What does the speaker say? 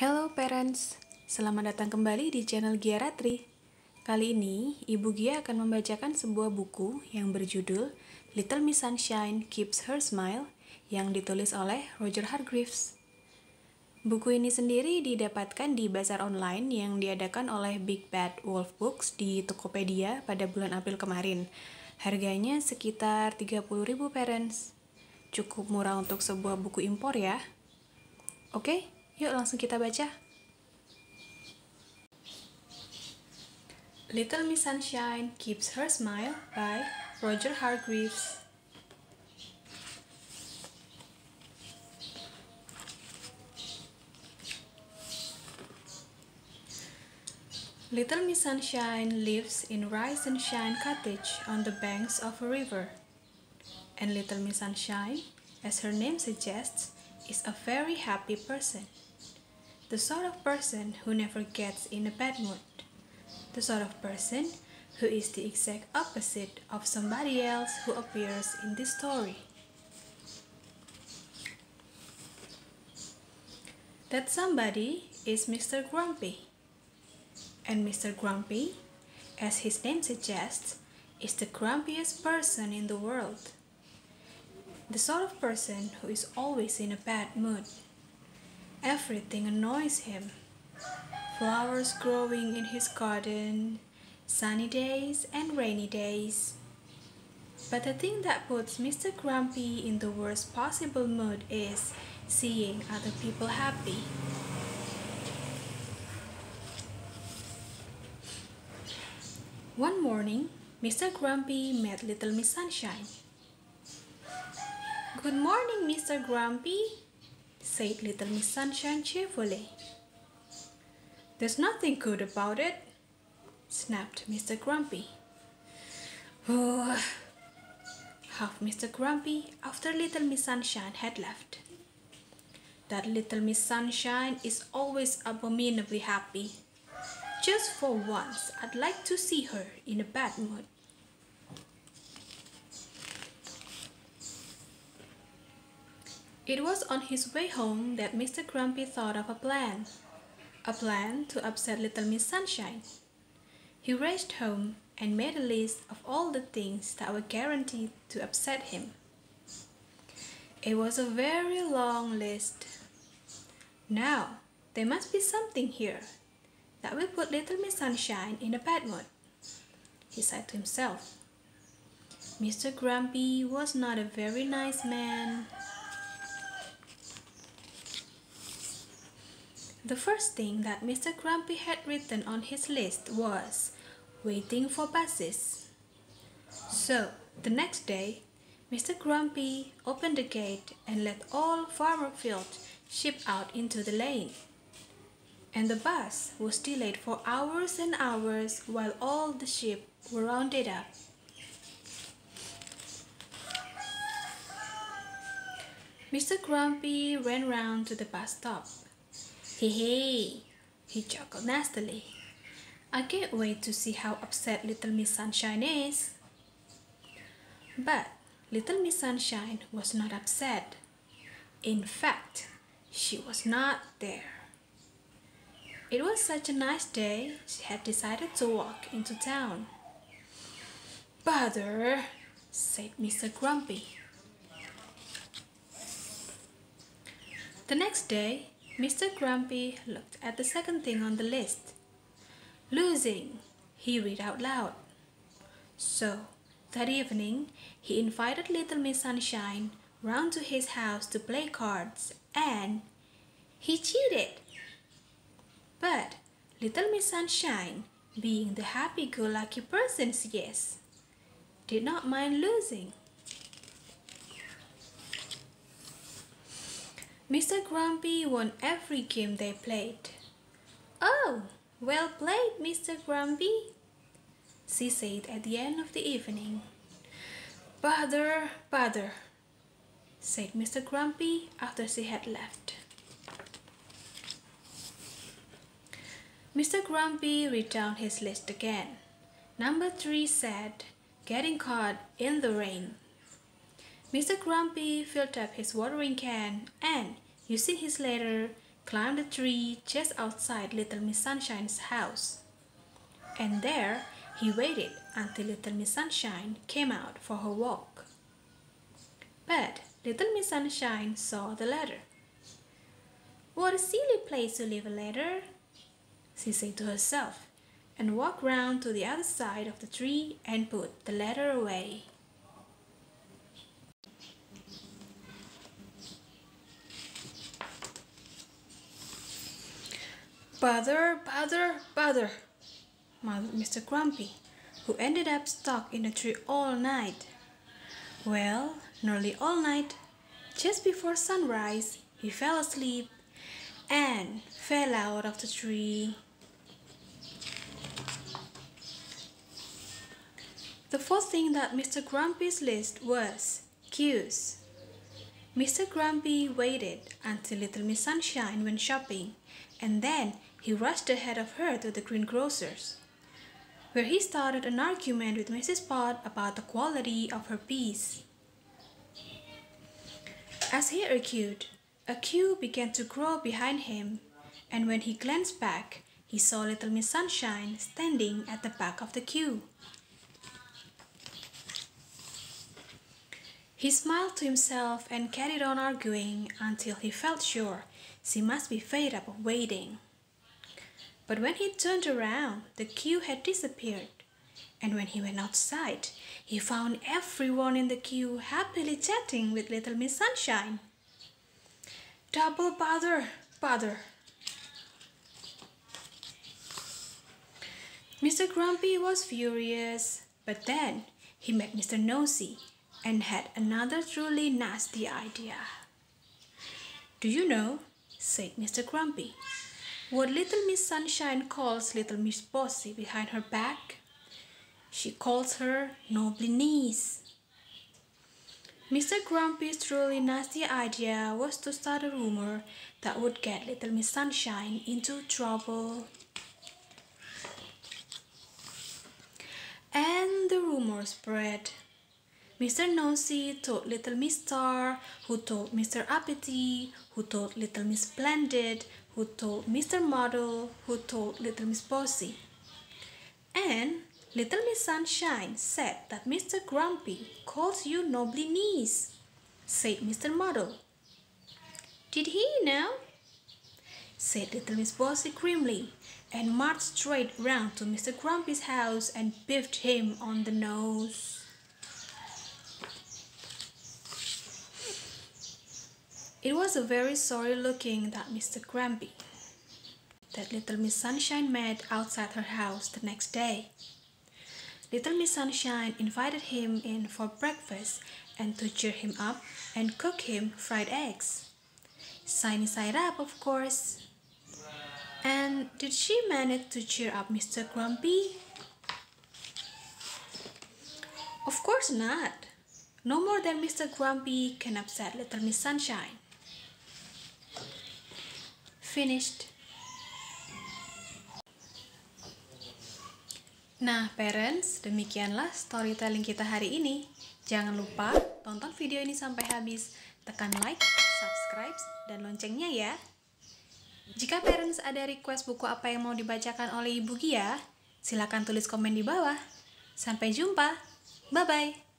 Hello parents, selamat datang kembali di channel Gia Ratri. Kali ini, Ibu Gia akan membacakan sebuah buku yang berjudul Little Miss Sunshine Keeps Her Smile yang ditulis oleh Roger Hargreaves. Buku ini sendiri didapatkan di bazar online yang diadakan oleh Big Bad Wolf Books di Tokopedia pada bulan April kemarin. Harganya sekitar 30.000 parents. Cukup murah untuk sebuah buku impor ya. Oke, yuk langsung kita baca. Little Miss Sunshine Keeps Her Smile by Roger Hargreaves. Little Miss Sunshine lives in Rise and Shine cottage on the banks of a river. And Little Miss Sunshine, as her name suggests, is a very happy person. The sort of person who never gets in a bad mood. The sort of person who is the exact opposite of somebody else who appears in this story. That somebody is Mr. Grumpy. And Mr. Grumpy, as his name suggests, is the grumpiest person in the world. The sort of person who is always in a bad mood. Everything annoys him. Flowers growing in his garden, sunny days and rainy days. But the thing that puts Mr. Grumpy in the worst possible mood is seeing other people happy. One morning, Mr. Grumpy met Little Miss Sunshine. "Good morning, Mr. Grumpy," said Little Miss Sunshine cheerfully. "There's nothing good about it," snapped Mr. Grumpy. "Oh," huffed Mr. Grumpy after Little Miss Sunshine had left. "That Little Miss Sunshine is always abominably happy. Just for once, I'd like to see her in a bad mood." It was on his way home that Mr. Grumpy thought of a plan to upset Little Miss Sunshine. He raced home and made a list of all the things that were guaranteed to upset him. It was a very long list. Now, there must be something here that will put Little Miss Sunshine in a bad mood, he said to himself. Mr. Grumpy was not a very nice man. The first thing that Mr. Grumpy had written on his list was waiting for buses. So, the next day, Mr. Grumpy opened the gate and let all Farmer Field sheep out into the lane. And the bus was delayed for hours and hours while all the sheep were rounded up. Mr. Grumpy ran round to the bus stop. "Hey," he chuckled nastily. "I can't wait to see how upset Little Miss Sunshine is." But Little Miss Sunshine was not upset. In fact, she was not there. It was such a nice day, she had decided to walk into town. "Bother," said Mr. Grumpy. The next day, Mr. Grumpy looked at the second thing on the list. "Losing," he read out loud. So, that evening, he invited Little Miss Sunshine round to his house to play cards, and he cheated. But Little Miss Sunshine, being the happy-go-lucky person she is, did not mind losing. Mr. Grumpy won every game they played. "Oh, well played, Mr. Grumpy," she said at the end of the evening. "Bother, bother," said Mr. Grumpy after she had left. Mr. Grumpy read down his list again. Number 3 said, getting caught in the rain. Mr. Grumpy filled up his watering can and, using his ladder, climbed a tree just outside Little Miss Sunshine's house. And there he waited until Little Miss Sunshine came out for her walk. But Little Miss Sunshine saw the letter. "What a silly place to leave a letter," she said to herself, and walked round to the other side of the tree and put the letter away. "Bother, bother, bother," muttered Mr. Grumpy, who ended up stuck in the tree all night. Well, nearly all night. Just before sunrise, he fell asleep and fell out of the tree. The fourth thing that Mr. Grumpy's list was cues. Mr. Grumpy waited until Little Miss Sunshine went shopping, and then he rushed ahead of her to the greengrocer's, where he started an argument with Mrs. Pot about the quality of her peas. As he argued, a queue began to grow behind him, and when he glanced back, he saw Little Miss Sunshine standing at the back of the queue. He smiled to himself and carried on arguing until he felt sure she must be fed up of waiting. But when he turned around, the queue had disappeared, and when he went outside, he found everyone in the queue happily chatting with Little Miss Sunshine. Double bother, bother. Mr. Grumpy was furious, but then he met Mr. Nosy and had another truly nasty idea. "Do you know," said Mr. Grumpy, "what Little Miss Sunshine calls Little Miss Bossy behind her back? She calls her Nobly Niece." Mr. Grumpy's truly nasty idea was to start a rumor that would get Little Miss Sunshine into trouble. And the rumor spread. Mr. Nosy told Little Miss Star, who told Mr. Uppity, who told Little Miss Splendid, who told Mr. Model, who told Little Miss Bossy. And Little Miss Sunshine said that Mr. Grumpy calls you Nobly Niece, said Mr. Model. "Did he now?" said Little Miss Bossy grimly, and marched straight round to Mr. Grumpy's house and biffed him on the nose. It was a very sorry looking that Mr. Grumpy that Little Miss Sunshine met outside her house the next day. Little Miss Sunshine invited him in for breakfast and to cheer him up and cook him fried eggs. Sunny side up, of course. And did she manage to cheer up Mr. Grumpy? Of course not. No more than Mr. Grumpy can upset Little Miss Sunshine. Finished. Nah, parents, demikianlah storytelling kita hari ini. Jangan lupa tonton video ini sampai habis, tekan like, subscribe, dan loncengnya ya. Jika parents ada request buku apa yang mau dibacakan oleh Ibu Gia, silakan tulis komen di bawah. Sampai jumpa. Bye-bye.